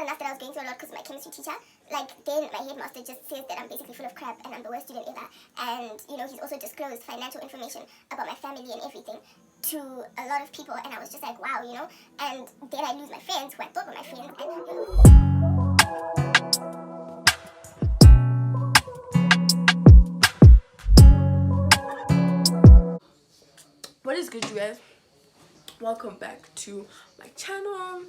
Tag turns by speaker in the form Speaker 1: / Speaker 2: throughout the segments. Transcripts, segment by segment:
Speaker 1: not enough that I was going through a lot because of my chemistry teacher. Like, then my headmaster just says that I'm basically full of crap and I'm the worst student ever. And, you know, he's also disclosed financial information about my family and everything to a lot of people. And I was just like, wow, you know. And then I lose my friends who I thought were my friends. And, you know.
Speaker 2: What is good, you guys? Welcome back to my channel.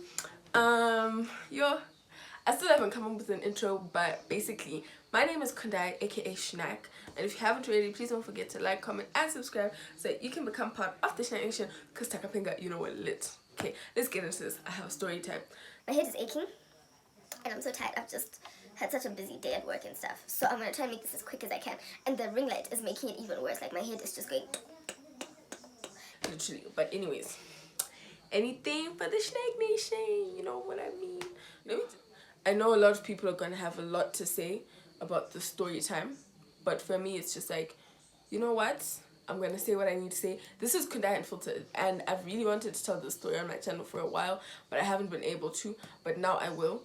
Speaker 2: I still haven't come up with an intro, but basically my name is Kundai, aka Schnack, and if you haven't already, please don't forget to like, comment and subscribe so that you can become part of the Schnack Nation, because Takapinga, you know what, lit. Okay, let's get into this. I have story time.
Speaker 1: My head is aching and I'm so tired. I've just had such a busy day at work and stuff, so I'm gonna try and make this as quick as I can. And the ring light is making it even worse. Like, my head is just going
Speaker 2: literally. But anyways, anything for the Schnack Nation, you know what I mean. I know a lot of people are gonna have a lot to say about the story time, but for me it's just like, you know what, I'm gonna say what I need to say. This is Kundai Unfiltered, and I've really wanted to tell this story on my channel for a while, but I haven't been able to, but now I will.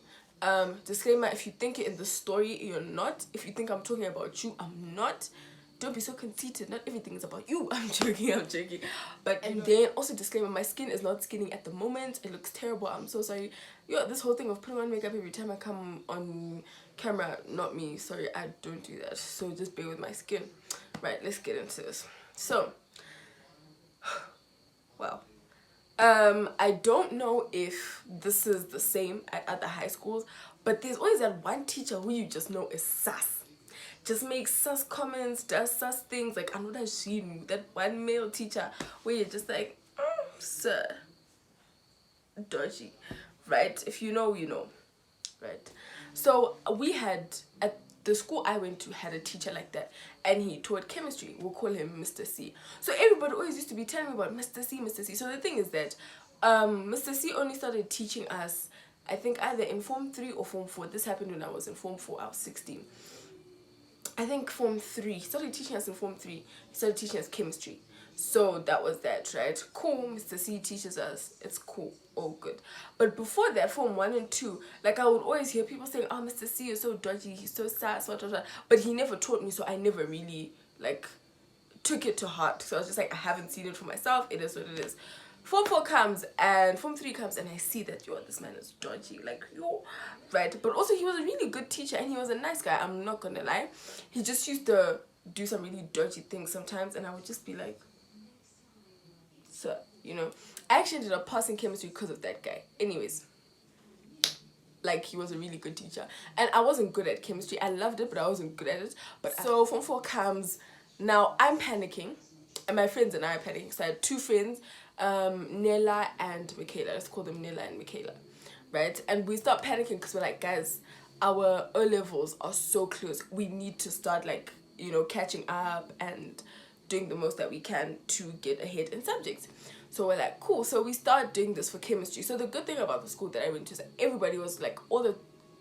Speaker 2: Disclaimer, if you think you're in the story, you're not. If you think I'm talking about you, I'm not. Don't be so conceited. Not everything is about you. I'm joking. But, and then also disclaimer, my skin is not skinning at the moment. It looks terrible. I'm so sorry. This whole thing of putting on makeup every time I come on camera, not me. Sorry, I don't do that. So just bear with my skin. Right, let's get into this. So, well, I don't know if this is the same at other high schools, but there's always that one teacher who you just know is sus. Just makes sus comments, does sus things. Like, I know that one male teacher where you're just like, sir, dodgy, right? If you know, you know, right? So we had, at the school I went to, had a teacher like that, and he taught chemistry. We'll call him Mr. C. So everybody always used to be telling me about Mr. C, Mr. C. So the thing is that Mr. C only started teaching us, I think, either in Form 3 or Form 4. This happened when I was in Form 4. I was 16. I think Form 3. He started teaching us in Form 3. He started teaching us chemistry. So that was that, right? Cool, Mr. C teaches us. It's cool. Oh, good. But before that, Form 1 and 2, like, I would always hear people saying, oh, Mr. C is so dodgy, he's so sass, what. But he never taught me, so I never really, like, took it to heart. So I was just like, I haven't seen it for myself. It is what it is. Form 4 comes and Form 3 comes, and I see that, yo, this man is dodgy, like, yo, right? But also, he was a really good teacher and he was a nice guy, I'm not gonna lie. He just used to do some really dodgy things sometimes, and I would just be like, sir, you know. I actually ended up passing chemistry because of that guy. Anyways, like, he was a really good teacher, and I wasn't good at chemistry. I loved it, but I wasn't good at it. But so Form 4 comes. Now I'm panicking, and my friends and I are panicking. So I had two friends, Nella and Michaela. Let's call them Nella and Michaela, right? And we start panicking because we're like, guys, our O-levels are so close. We need to start, like, you know, catching up and doing the most that we can to get ahead in subjects. So we're like, cool. So we start doing this for chemistry. So the good thing about the school that I went to is that everybody was like, all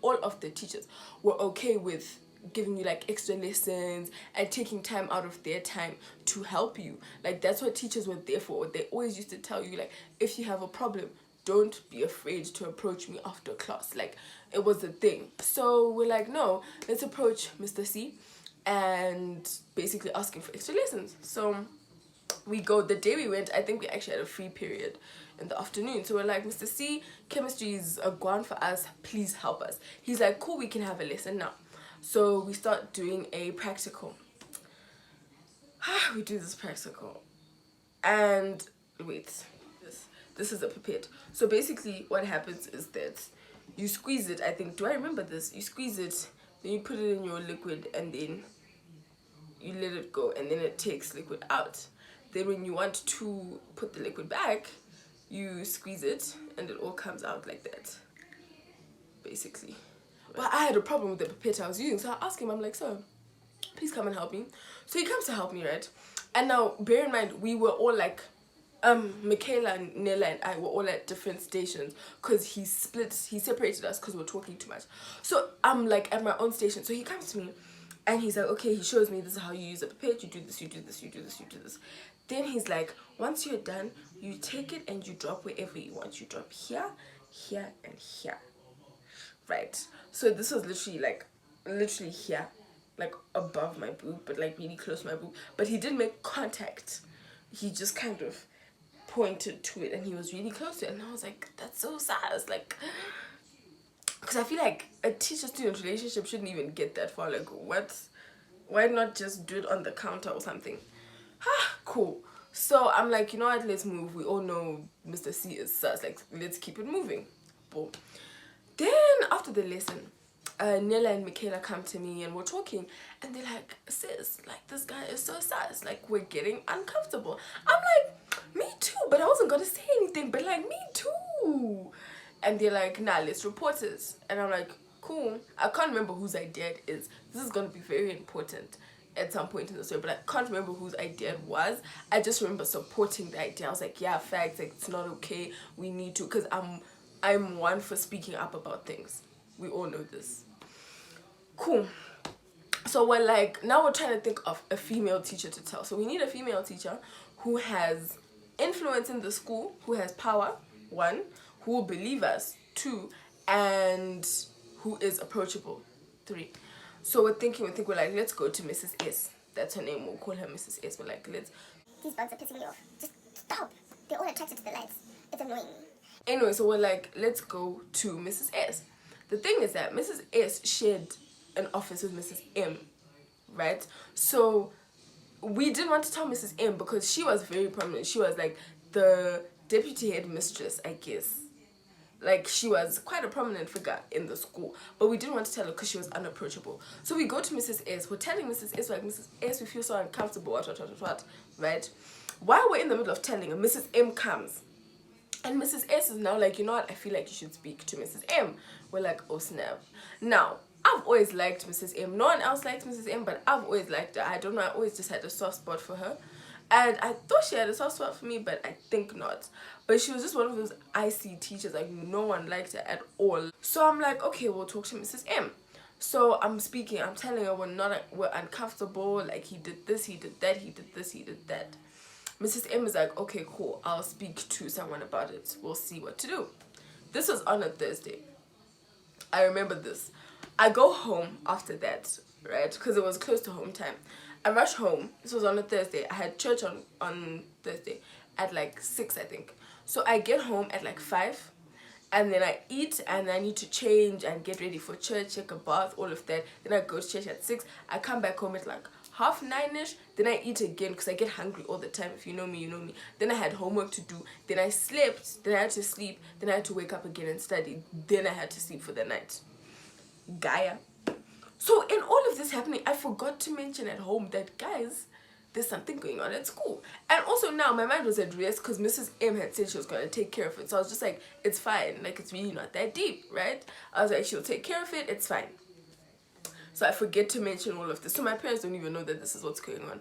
Speaker 2: of the teachers were okay with giving you, like, extra lessons and taking time out of their time to help you. Like, that's what teachers were there for. They always used to tell you, like, if you have a problem, don't be afraid to approach me after class. Like, it was a thing. So we're like, no, let's approach Mr. C and basically ask him for extra lessons. So we go. The day we went, I think we actually had a free period in the afternoon. So we're like, Mr. C, chemistry is a gone for us, please help us. He's like, cool, we can have a lesson now. So we start doing a practical. We do this practical, and wait, this is a pipette. So basically what happens is that you squeeze it. I think, do I remember this? You squeeze it, then you put it in your liquid, and then you let it go, and then it takes liquid out. Then when you want to put the liquid back, you squeeze it and it all comes out like that, basically. But I had a problem with the pipette I was using, so I asked him, I'm like, sir, please come and help me. So he comes to help me, right? And now, bear in mind, we were all like, Michaela and Nella and I were all at different stations because he separated us because we were talking too much. So I'm like at my own station. So he comes to me and he's like, okay, he shows me, this is how you use a pipette, you do this, you do this, you do this, you do this. Then he's like, once you're done, you take it and you drop wherever you want. You drop here, here, and here. right? So this was literally here, like above my boob, but like really close to my boob. But he didn't make contact. He just kind of pointed to it, and he was really close to it. And I was like, that's so sad. Like, because I feel like a teacher-student relationship shouldn't even get that far. Like, what? Why not just do it on the counter or something? Cool. So I'm like, you know what, let's move. We all know Mr. C is sus. Like, let's keep it moving. Boom. Then after the lesson, Nella and Michaela come to me and we're talking, and they're like, sis, like, this guy is so sus. Like, we're getting uncomfortable. I'm like, me too, but I wasn't gonna say anything, but like, me too. And they're like, nah, let's report it. And I'm like, cool. I can't remember whose idea it is. This is gonna be very important at some point in the story, but I can't remember whose idea it was. I just remember supporting the idea. I was like, yeah, facts, like, it's not okay. We need to, because I'm one for speaking up about things. We all know this. Cool. So we're like, now we're trying to think of a female teacher to tell. So we need a female teacher who has influence in the school, who has power, 1, who will believe us, 2, and who is approachable, 3. So we're like, let's go to Mrs. S. That's her name. We'll call her Mrs. S. We're like, let's.
Speaker 1: These bugs are pissing me off. Just stop. They're all attracted to the lights. It's annoying me.
Speaker 2: Anyway, so we're like, let's go to Mrs. S. The thing is that Mrs. S shared an office with Mrs. M, right? So we didn't want to tell Mrs. M because she was very prominent. She was like the deputy headmistress, I guess. Like, she was quite a prominent figure in the school, but we didn't want to tell her because she was unapproachable. So we go to Mrs. S. We're telling Mrs. S, like, Mrs. S, we feel so uncomfortable, what, right? While we're in the middle of telling her, Mrs. M comes. And Mrs. S is now like, you know what, I feel like you should speak to Mrs. M. We're like, oh snap. Now, I've always liked Mrs. M. No one else likes Mrs. M, but I've always liked her. I don't know, I always just had a soft spot for her. And I thought she had a soft spot for me, but I think not. But she was just one of those icy teachers, like no one liked her at all. So I'm like, okay, we'll talk to Mrs. M. So I'm speaking, I'm telling her we're uncomfortable, like he did this, he did that, he did this, he did that. Mrs. M is like, okay, cool, I'll speak to someone about it. We'll see what to do. This was on a Thursday. I remember this. I go home after that, right? Because it was close to home time. I rush home. This was on a Thursday. I had church on Thursday at like 6, I think. So I get home at like 5. And then I eat and I need to change and get ready for church, take a bath, all of that. Then I go to church at 6. I come back home at like 9:30ish. Then I eat again because I get hungry all the time. If you know me, you know me. Then I had homework to do. Then I slept. Then I had to sleep. Then I had to wake up again and study. Then I had to sleep for the night. Gaia. So in all of this happening, I forgot to mention at home that, guys, there's something going on at school. And also now my mind was at rest because Mrs. M had said she was going to take care of it. So I was just like, it's fine. Like, it's really not that deep, right? I was like, she'll take care of it. It's fine. So I forget to mention all of this. So my parents don't even know that this is what's going on.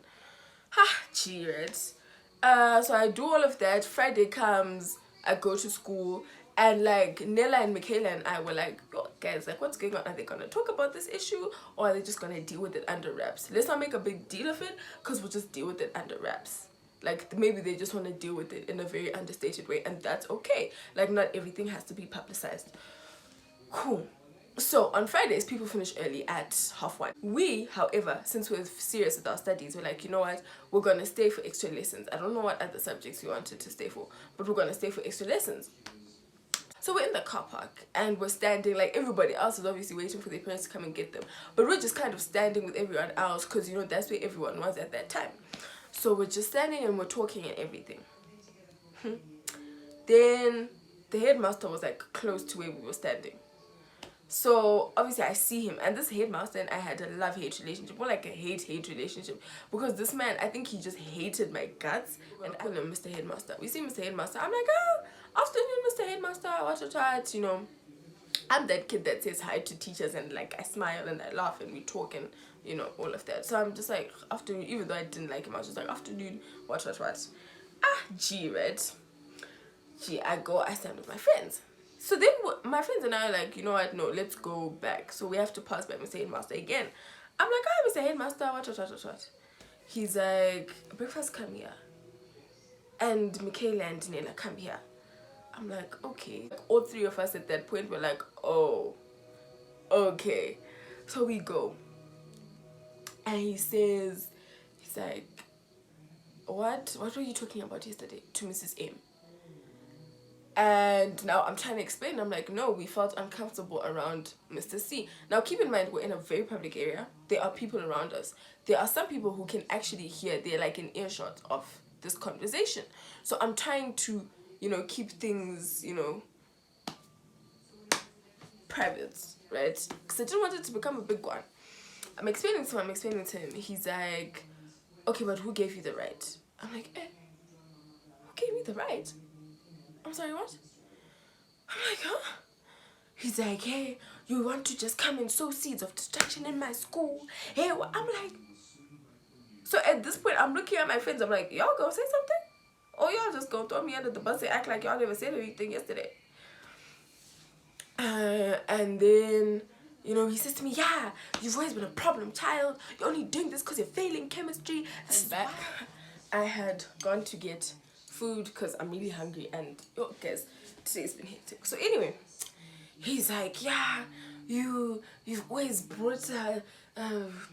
Speaker 2: Gee, right? So I do all of that. Friday comes. I go to school. And like Nella and Michaela and I were like, yo, guys, like, what's going on? Are they going to talk about this issue or are they just going to deal with it under wraps? Let's not make a big deal of it because we'll just deal with it under wraps. Like, maybe they just want to deal with it in a very understated way, and that's okay. Like, not everything has to be publicized. Cool. So on Fridays, people finish early at 1:30. We, however, since we're serious with our studies, we're like, you know what? We're going to stay for extra lessons. I don't know what other subjects we wanted to stay for, but we're going to stay for extra lessons. So we're in the car park and we're standing, like everybody else is obviously waiting for their parents to come and get them. But we're just kind of standing with everyone else because, you know, that's where everyone was at that time. So we're just standing and we're talking and everything. Then the headmaster was like close to where we were standing. So obviously I see him, and this headmaster and I had a love-hate relationship, more like a hate-hate relationship, because this man, I think he just hated my guts. And I call him Mr. Headmaster. We see Mr. Headmaster, I'm like, oh, afternoon Mr. Headmaster, watch your chat, you know. I'm that kid that says hi to teachers and like I smile and I laugh and we talk and, you know, all of that. So I'm just like, afternoon, even though I didn't like him, I was just like, afternoon, what. Gee, right? Gee, I stand with my friends. So then my friends and I are like, you know what, no, let's go back. So we have to pass by Mr. Headmaster again. I'm like, hi, Mr. Headmaster, what. He's like, breakfast, come here. And Michaela and Nela, come here. I'm like, okay. Like, all three of us at that point were like, oh, Okay. So we go. And he's like, what were you talking about yesterday to Mrs. M? And now I'm trying to explain. I'm like, no, we felt uncomfortable around Mr. C. Now keep in mind, we're in a very public area. There are people around us. There are some people who can actually hear. They're like in earshot of this conversation. So I'm trying to, keep things, private, right? Because I didn't want it to become a big one. I'm explaining to him. He's like, okay, but who gave you the right? I'm like, who gave me the right? I'm sorry, what? I'm like, huh? He's like, hey, you want to just come and sow seeds of destruction in my school? Hey, I'm like, so at this point, I'm looking at my friends. I'm like, y'all gonna say something? Or y'all just gonna throw me under the bus and act like y'all never said anything yesterday? And then, he says to me, yeah, you've always been a problem child. You're only doing this because you're failing chemistry. This is back. I had gone to get food because I'm really hungry, and guys, today's been hectic. So anyway, he's like, yeah, you've always brought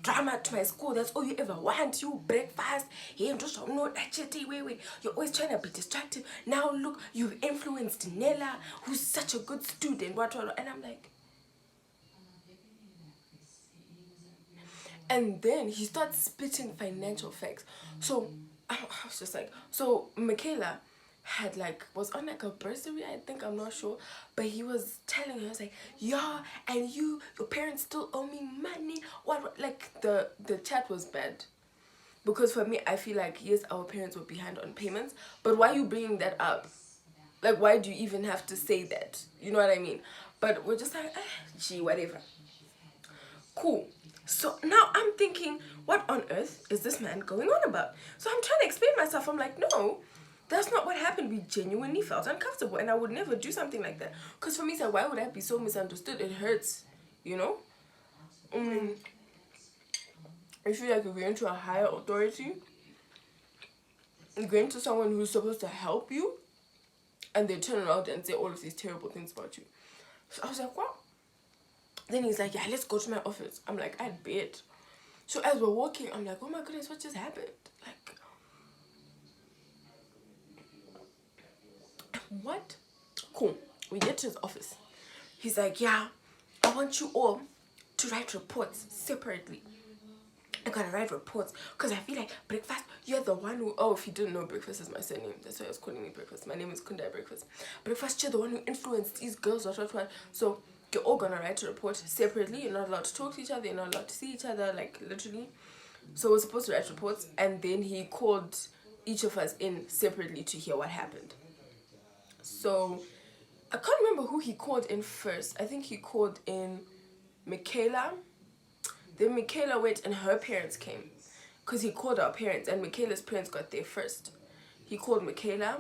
Speaker 2: drama to my school. That's all you ever want. You breakfast. Hey, just don't know that shit. Wait. You're always trying to be distracted. Now look, you've influenced Nella, who's such a good student. What? And I'm like, and then he starts spitting financial facts. So I was just like, so Michaela was on like a bursary, I think, I'm not sure, but he was telling her, I was like, yeah, and your parents still owe me money. What? Like the chat was bad, because for me, I feel like, yes, our parents were behind on payments, but why are you bringing that up? Like, why do you even have to say that? You know what I mean? But we're just like, gee, whatever. Cool. So now I'm thinking, what on earth is this man going on about? So I'm trying to explain myself. I'm like, no, that's not what happened. We genuinely felt uncomfortable, and I would never do something like that. Because for me, so why would I be so misunderstood? It hurts, I feel like you're going to a higher authority, you're going to someone who's supposed to help you, and they turn around and say all of these terrible things about you. So I was like, what? Then he's like, yeah, let's go to my office. I'm like, I'd bet. So as we're walking, I'm like, oh my goodness, what just happened? Like, what? Cool. We get to his office. He's like, yeah, I want you all to write reports separately. I gotta write reports because I feel like Breakfast, you're the one who, if you didn't know, Breakfast is my surname. That's why I was calling me Breakfast. My name is Kundai Breakfast. Breakfast, you're the one who influenced these girls, what. So you're all gonna write a report separately. You're not allowed to talk to each other. You're not allowed to see each other, like literally. So we're supposed to write reports, and then he called each of us in separately to hear what happened. So I can't remember who he called in first. I think he called in Michaela. Then Michaela went and her parents came, because he called our parents, and Michaela's parents got there first. He called Michaela,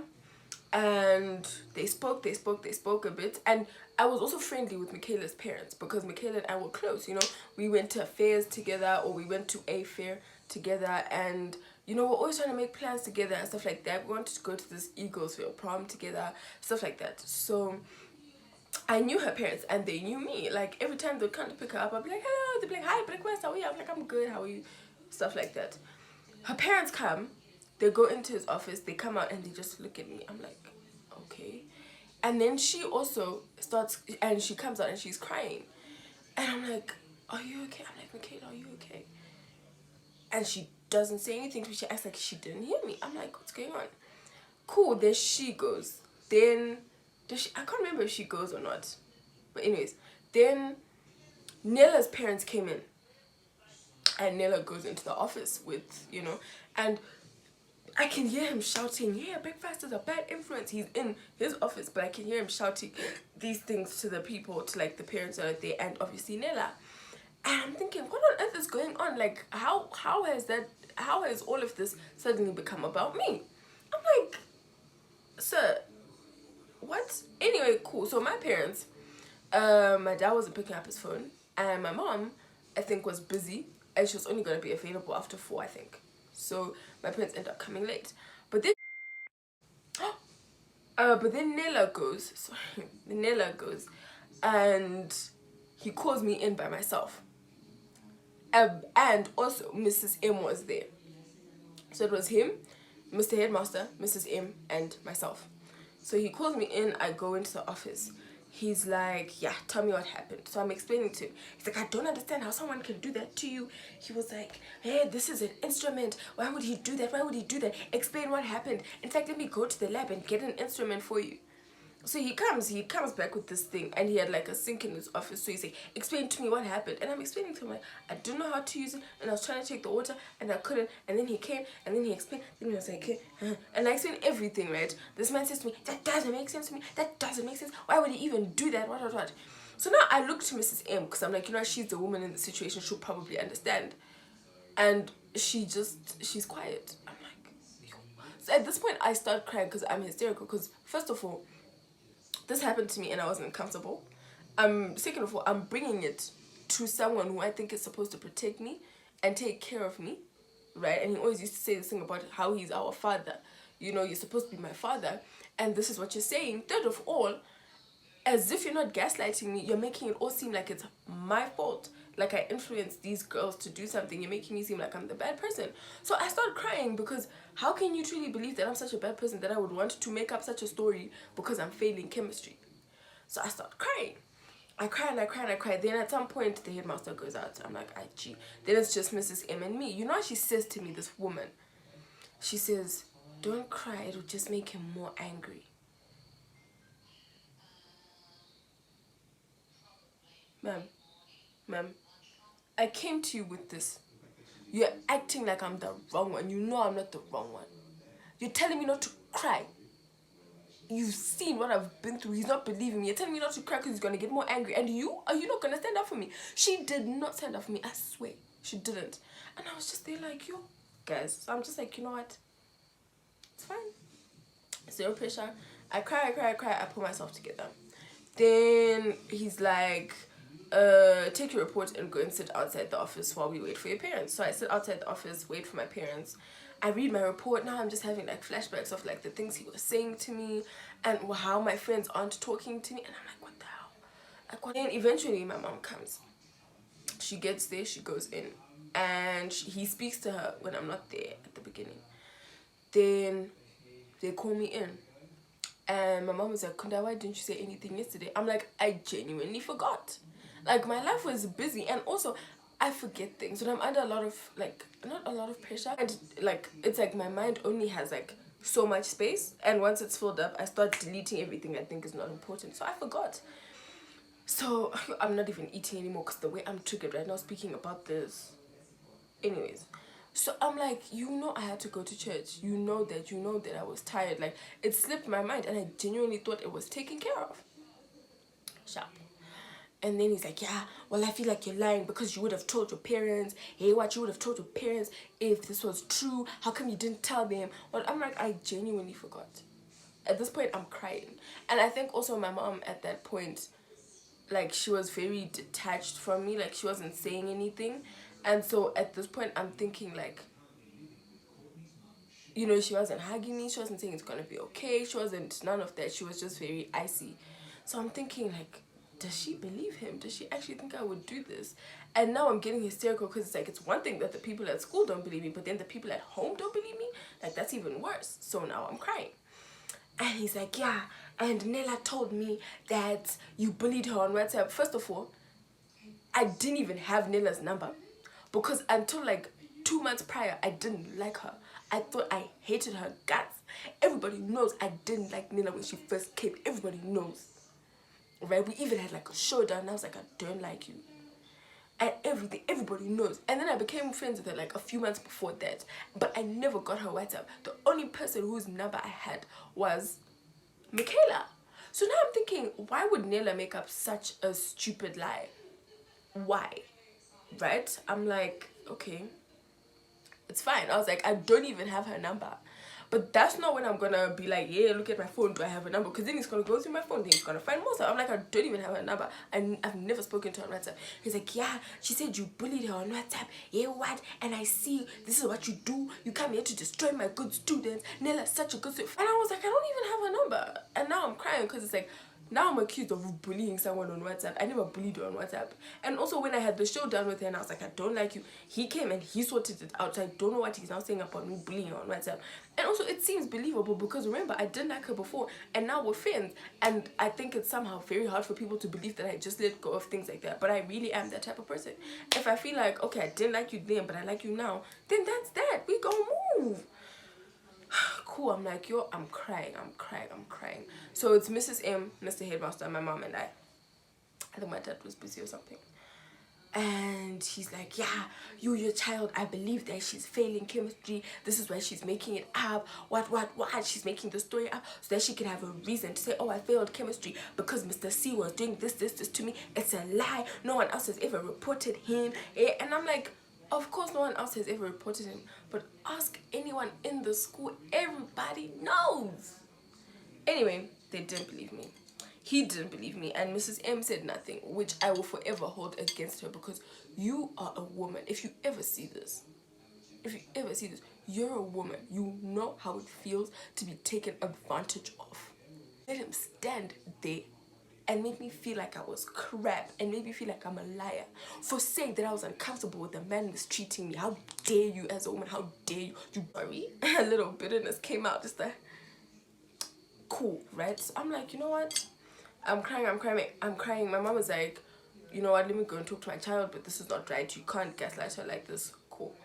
Speaker 2: and they spoke a bit, and I was also friendly with Michaela's parents because Michaela and I were close, we went to fairs together, or we went to a fair together, and we're always trying to make plans together and stuff like that. We wanted to go to this Eaglesville prom together, stuff like that. So I knew her parents, and they knew me. Like, every time they'd come to pick her up, I'd be like, hello. They'd be like, hi, Breakfast, how are you? I'm like, I'm good, how are you? Stuff like that. Her parents come, they go into his office, they come out, and they just look at me. I'm like, okay. And then she also starts, and she comes out and she's crying. And I'm like, are you okay? I'm like, Michaela, are you okay? And she doesn't say anything to me. She acts like she didn't hear me. I'm like, what's going on? Cool, then she goes. Then, I can't remember if she goes or not. But anyways, then Nella's parents came in. And Nella goes into the office with, and I can hear him shouting, yeah, Breakfast is a bad influence. He's in his office, but I can hear him shouting these things to the people, to like the parents that are there, and obviously Nella. And I'm thinking, what on earth is going on? Like, how has all of this suddenly become about me? I'm like, sir, what? Anyway, cool. So my parents, my dad wasn't picking up his phone, and my mom, I think, was busy, and she was only going to be available after 4, I think. So my parents end up coming late. But then Nella goes, and he calls me in by myself. And also Mrs. M was there. So it was him, Mr. Headmaster, Mrs. M, and myself. So he calls me in, I go into the office. He's like, yeah, tell me what happened. So I'm explaining to him. He's like, I don't understand how someone can do that to you. He was like, hey, this is an instrument. Why would he do that? Why would he do that? Explain what happened. In fact, let me go to the lab and get an instrument for you. So he comes back with this thing, and he had like a sink in his office. So he's like, explain to me what happened. And I'm explaining to him, like, I don't know how to use it, and I was trying to take the water, and I couldn't. And then he came, and then he explained. Then he was like, okay, and I explained everything, right? This man says to me, that doesn't make sense to me. That doesn't make sense. Why would he even do that? What? So now I look to Mrs. M, because I'm like, you know, she's the woman in the situation. She'll probably understand. And she's quiet. I'm like, yo. So at this point, I start crying because I'm hysterical. Because first of all, this happened to me and I wasn't comfortable. Second of all, I'm bringing it to someone who I think is supposed to protect me and take care of me, right? And he always used to say this thing about how he's our father. You know, you're supposed to be my father, and this is what you're saying. Third of all, as if you're not gaslighting me, you're making it all seem like it's my fault. Like I influenced these girls to do something. You're making me seem like I'm the bad person. So I start crying because how can you truly believe that I'm such a bad person that I would want to make up such a story because I'm failing chemistry? So I start crying. I cry and I cry and I cry. Then at some point the headmaster goes out. I'm like, gee. Then it's just Mrs. M and me. You know what she says to me, this woman? She says, don't cry, it'll just make him more angry. Ma'am, I came to you with this. You're acting like I'm the wrong one. You know I'm not the wrong one. You're telling me not to cry. You've seen what I've been through. He's not believing me. You're telling me not to cry because he's going to get more angry. And you? Are you not going to stand up for me? She did not stand up for me. I swear. She didn't. And I was just there like, yo, guys. So I'm just like, you know what? It's fine. Zero pressure. I cry. I pull myself together. Then he's like, take your report and go and sit outside the office while we wait for your parents. So I sit outside the office, wait for my parents. I read my report. Now I'm just having like flashbacks of like the things he was saying to me and how my friends aren't talking to me. And I'm like, what the hell? Like, what? And eventually my mom comes. She gets there, she goes in, and he speaks to her when I'm not there at the beginning. Then they call me in. And my mom was like, Kundai, why didn't you say anything yesterday? I'm like, I genuinely forgot. Like, my life was busy, and also I forget things when I'm under a lot of, like, not a lot of pressure, and like, it's like my mind only has like so much space, and once it's filled up I start deleting everything I think is not important. So I forgot. So I'm not even eating anymore because the way I'm triggered right now speaking about this. Anyways, so I'm like, you know, I had to go to church. You know that I was tired. Like, it slipped my mind and I genuinely thought it was taken care of. Sharp. And then he's like, yeah, well, I feel like you're lying because you would have told your parents. Hey, what? You would have told your parents if this was true. How come you didn't tell them? Well, I'm like, I genuinely forgot. At this point, I'm crying. And I think also my mom at that point, like, she was very detached from me. Like, she wasn't saying anything. And so at this point, I'm thinking, like, you know, she wasn't hugging me. She wasn't saying it's going to be okay. She wasn't, none of that. She was just very icy. So I'm thinking, like, does she believe him? Does she actually think I would do this? And now I'm getting hysterical because it's like, it's one thing that the people at school don't believe me, but then the people at home don't believe me? Like, that's even worse. So now I'm crying. And he's like, yeah, and Nella told me that you bullied her on WhatsApp. First of all, I didn't even have Nella's number. Because until like 2 months prior, I didn't like her. I thought I hated her guts. Everybody knows I didn't like Nella when she first came. Everybody knows. Right? We even had like a showdown. And I was like, I don't like you. And everything. Everybody knows. And then I became friends with her like a few months before that. But I never got her WhatsApp. The only person whose number I had was Michaela. So now I'm thinking, why would Nella make up such a stupid lie? Why? Right? I'm like, okay, it's fine. I was like, I don't even have her number. But that's not when I'm gonna be like, yeah, look at my phone, do I have a number? Because then he's gonna go through my phone, then he's gonna find more stuff. I'm like, I don't even have her number. I've never spoken to her on WhatsApp. He's like, yeah, she said you bullied her on WhatsApp. Yeah, what? And I see this is what you do. You come here to destroy my good students. Nella's such a good student. And I was like, I don't even have her number. And now I'm crying because it's like, Now I'm accused of bullying someone on WhatsApp. I never bullied her on WhatsApp. And also when I had the show done with her and I was like, I don't like you, he came and he sorted it out. So I don't know what he's now saying about me bullying her on WhatsApp. And also it seems believable because remember, I didn't like her before and now we're friends. And I think it's somehow very hard for people to believe that I just let go of things like that. But I really am that type of person. If I feel like, okay, I didn't like you then, but I like you now, then that's that. We gonna move. Cool. I'm like, yo, I'm crying. So it's Mrs. M, Mr. Headmaster, my mom and I think my dad was busy or something. And he's like, yeah, your child, I believe that she's failing chemistry. This is why she's making it up. What? She's making the story up so that she can have a reason to say, oh, I failed chemistry because Mr. C was doing this to me. It's a lie. No one else has ever reported him. And I'm like, of course no one else has ever reported him. But ask anyone in the school. Everybody knows. Anyway, they didn't believe me. He didn't believe me, and Mrs. M said nothing, which I will forever hold against her because you are a woman. If you ever see this, you're a woman. You know how it feels to be taken advantage of. Let him stand there and make me feel like I was crap and make me feel like I'm a liar for saying that I was uncomfortable with the man mistreating me. How dare you as a woman? How dare you? You worry? A little bitterness came out, just like, cool, right? So I'm like, you know what? I'm crying. My mom was like, you know what, let me go and talk to my child, but this is not right. You can't gaslight her like this. Cool.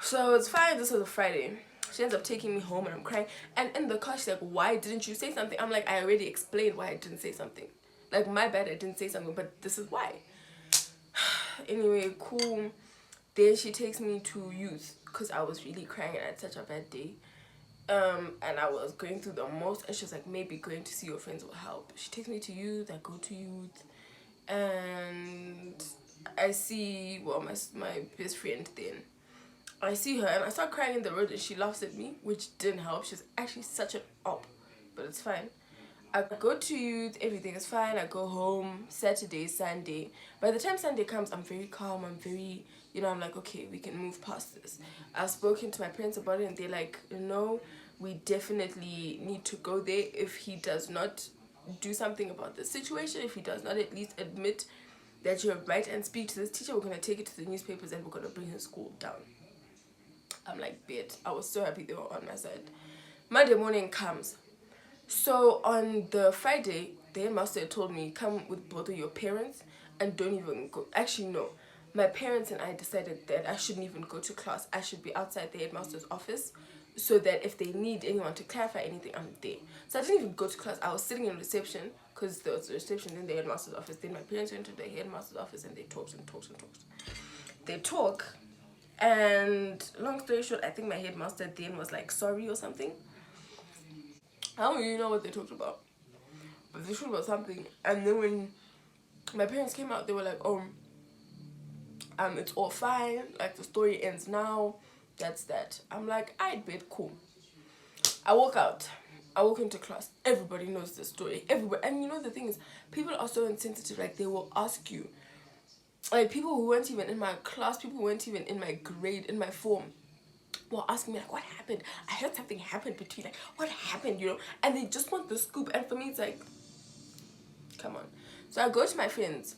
Speaker 2: So it's fine. This was a Friday. She ends up taking me home and I'm crying. And in the car, she's like, why didn't you say something? I'm like, I already explained why I didn't say something. Like, my bad, I didn't say something, but this is why. Anyway, cool. Then she takes me to youth because I was really crying and I had such a bad day. And I was going through the most, and she was like, maybe going to see your friends will help. She takes me to youth. I go to youth and I see, well, my best friend then. I see her and I start crying in the road and she laughs at me, which didn't help. She's actually such an op, but it's fine. I go to youth, everything is fine. I go home, Saturday, Sunday. By the time Sunday comes, I'm very calm. I'm very, I'm like, okay, we can move past this. I've spoken to my parents about it and they're like, no, we definitely need to go there. If he does not do something about the situation, if he does not at least admit that you're right and speak to this teacher, we're going to take it to the newspapers and we're going to bring his school down. I'm like, bet. I was so happy they were on my side. Monday morning comes. So on the Friday, the headmaster told me, come with both of your parents and don't even go. Actually, no. My parents and I decided that I shouldn't even go to class. I should be outside the headmaster's office so that if they need anyone to clarify anything, I'm there. So I didn't even go to class. I was sitting in reception because there was a reception in the headmaster's office. Then my parents went to the headmaster's office and they talked. They talk. And long story short, I think my headmaster then was like, sorry or something. I don't really know what they talked about, but they talked about something. And then when my parents came out, they were like, it's all fine, like the story ends now, that's that. I'm like, I'd bet, cool. I walk into class, everybody knows the story, everybody. And the thing is, people are so insensitive, like they will ask you, like people who weren't even in my class, people who weren't even in my grade, in my form, were asking me like, what happened? I heard something happened between, like, what happened, and they just want the scoop. And for me, it's like, come on. So I go to my friends.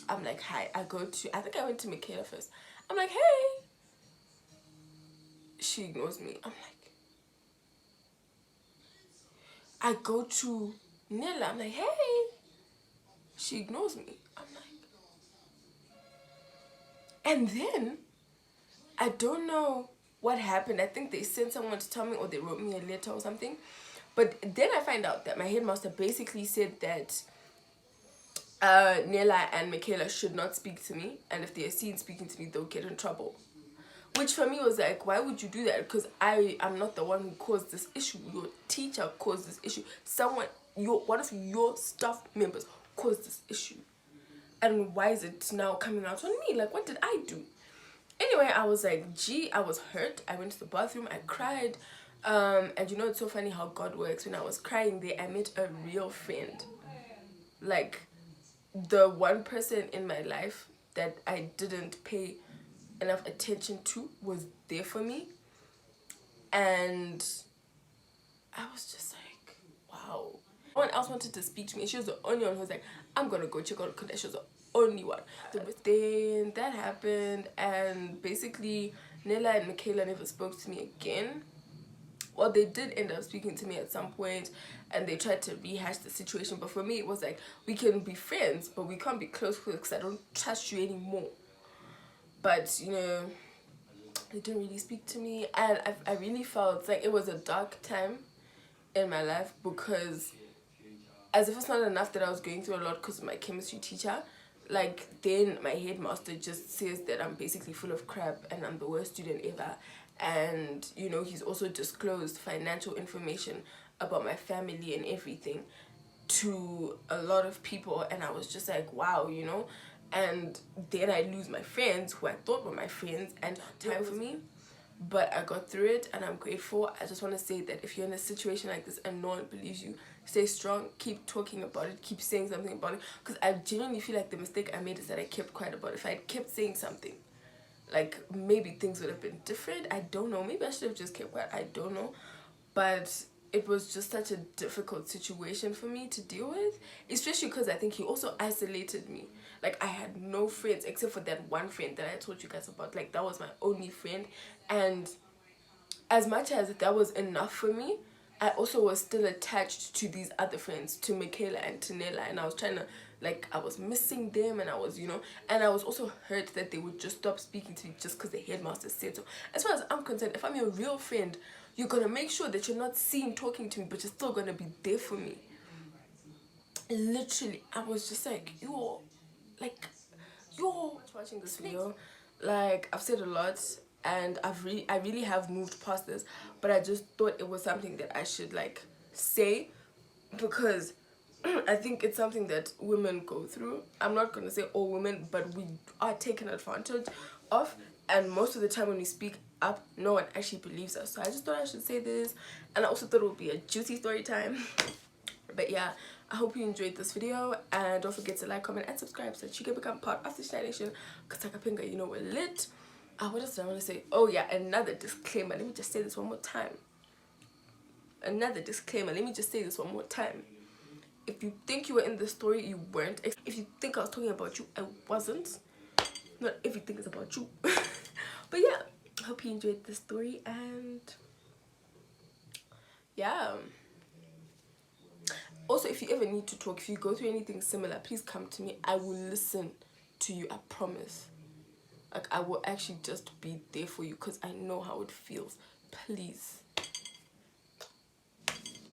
Speaker 2: I'm like, hi. I think I went to Michaela first. I'm like, hey. She ignores me. I'm like, I go to Nella. I'm like, hey. She ignores me. I'm like, and then I don't know what happened. I think they sent someone to tell me, or they wrote me a letter or something. But then I find out that my headmaster basically said that Nella and Michaela should not speak to me, and if they are seen speaking to me, they'll get in trouble. Which for me was like, why would you do that? Because I am not the one who caused this issue. Your teacher caused this issue. One of your staff members caused this issue. And why is it now coming out on me? Like, what did I do? Anyway, I was like, gee, I was hurt. I went to the bathroom. I cried. And it's so funny how God works. When I was crying there, I met a real friend. Like, the one person in my life that I didn't pay enough attention to was there for me. And I was just like, wow. No one else wanted to speak to me. She was the only one who was like, I'm gonna go check on Kundai. She was the only one. Then that happened, and basically Nella and Michaela never spoke to me again. Well, they did end up speaking to me at some point, and they tried to rehash the situation, but for me it was like, we can be friends but we can't be close because I don't trust you anymore. But you know, they didn't really speak to me, and I really felt like it was a dark time in my life, because as if it's not enough that I was going through a lot because of my chemistry teacher, like then my headmaster just says that I'm basically full of crap and I'm the worst student ever. And you know, he's also disclosed financial information about my family and everything to a lot of people, and I was just like, wow, you know. And then I lose my friends who I thought were my friends, and time for me. But I got through it, and I'm grateful. I just want to say that if you're in a situation like this and no one believes you, stay strong, keep talking about it, keep saying something about it, because I genuinely feel like the mistake I made is that I kept quiet about it. If I had kept saying something, like maybe things would have been different. I don't know, maybe I should have just kept quiet, I don't know. But it was just such a difficult situation for me to deal with, especially because I think he also isolated me. Like, I had no friends except for that one friend that I told you guys about. Like, that was my only friend. And as much as that was enough for me, I also was still attached to these other friends, to Michaela and to Nella, and I was trying to, like, I was missing them, and I was, you know, and I was also hurt that they would just stop speaking to me just because the headmaster said so. As far as I'm concerned, if I'm your real friend, you're gonna make sure that you're not seen talking to me, but you're still gonna be there for me. Literally, I was just like, you're watching this video. Like, I've said a lot, and I really have moved past this, but I just thought it was something that I should like say, because I think it's something that women go through. I'm not gonna say all women, but we are taken advantage of, and most of the time when we speak up, no one actually believes us. So I just thought I should say this, and I also thought it would be a juicy story time. But yeah, I hope you enjoyed this video, and don't forget to like, comment, and subscribe so that you can become part of the Shy Nation. Because Takapinga, you know, we're lit. What else did I want to say? Oh yeah, another disclaimer. Let me just say this one more time. Another disclaimer. Let me just say this one more time. If you think you were in the story, you weren't. If you think I was talking about you, I wasn't. Not everything is about you. But yeah, I hope you enjoyed the story, and yeah. Also, if you ever need to talk, if you go through anything similar, please come to me. I will listen to you, I promise. Like, I will actually just be there for you, because I know how it feels. Please.